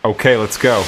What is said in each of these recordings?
Okay, let's go.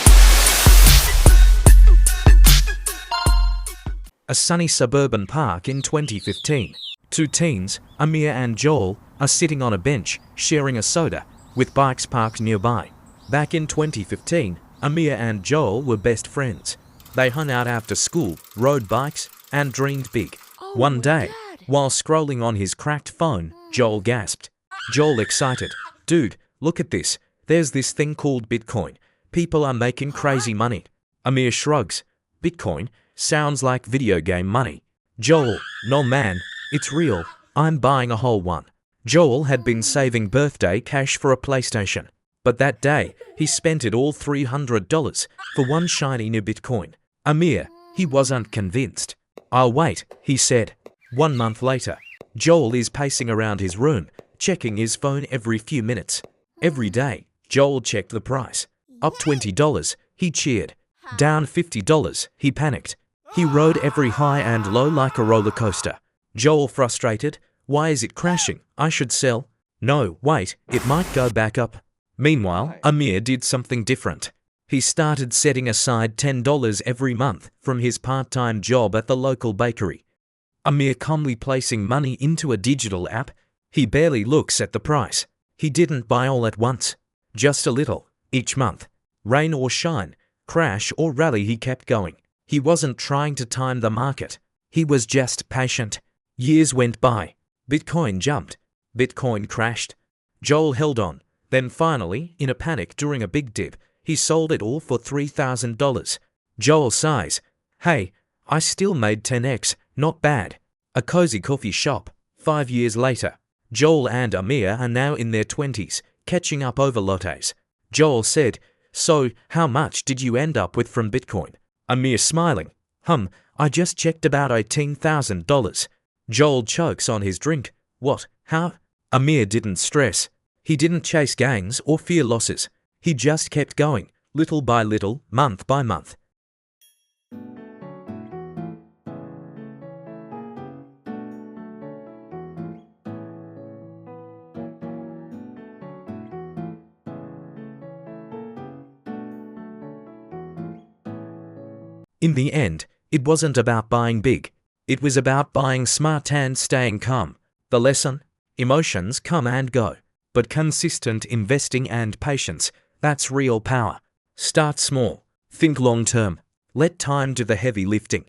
A sunny suburban park in 2015. Two teens, Amir and Joel, are sitting on a bench, sharing a soda, with bikes parked nearby. Back in 2015, Amir and Joel were best friends. They hung out after school, rode bikes, and dreamed big. One day, while scrolling on his cracked phone, Joel gasped. Joel excited. "Dude, look at this. There's this thing called Bitcoin. People are making crazy money." Amir shrugs. "Bitcoin? Sounds like video game money." Joel, "No man, it's real. I'm buying a whole one." Joel had been saving birthday cash for a PlayStation. But that day, he spent it all $300 for one shiny new Bitcoin. Amir, he wasn't convinced. "I'll wait," he said. 1 month later, Joel is pacing around his room, checking his phone every few minutes. Every day, Joel checked the price. Up $20, he cheered. Down $50, he panicked. He rode every high and low like a roller coaster. Joel frustrated. "Why is it crashing? I should sell." "No, wait, it might go back up." Meanwhile, Amir did something different. He started setting aside $10 every month from his part-time job at the local bakery. Amir calmly placing money into a digital app. He barely looks at the price. He didn't buy all at once. Just a little, each month. Rain or shine, crash or rally, he kept going. He wasn't trying to time the market. He was just patient. Years went by. Bitcoin jumped. Bitcoin crashed. Joel held on. Then finally, in a panic during a big dip, he sold it all for $3,000. Joel sighs. "Hey, I still made 10x, not bad." A cozy coffee shop. 5 years later, Joel and Amir are now in their 20s, catching up over lattes. Joel said, "So, how much did you end up with from Bitcoin?" Amir smiling. I just checked about $18,000. Joel chokes on his drink. "What? How?" Amir didn't stress. He didn't chase gains or fear losses. He just kept going, little by little, month by month. In the end, it wasn't about buying big. It was about buying smart and staying calm. The lesson? Emotions come and go. But consistent investing and patience, that's real power. Start small. Think long term. Let time do the heavy lifting.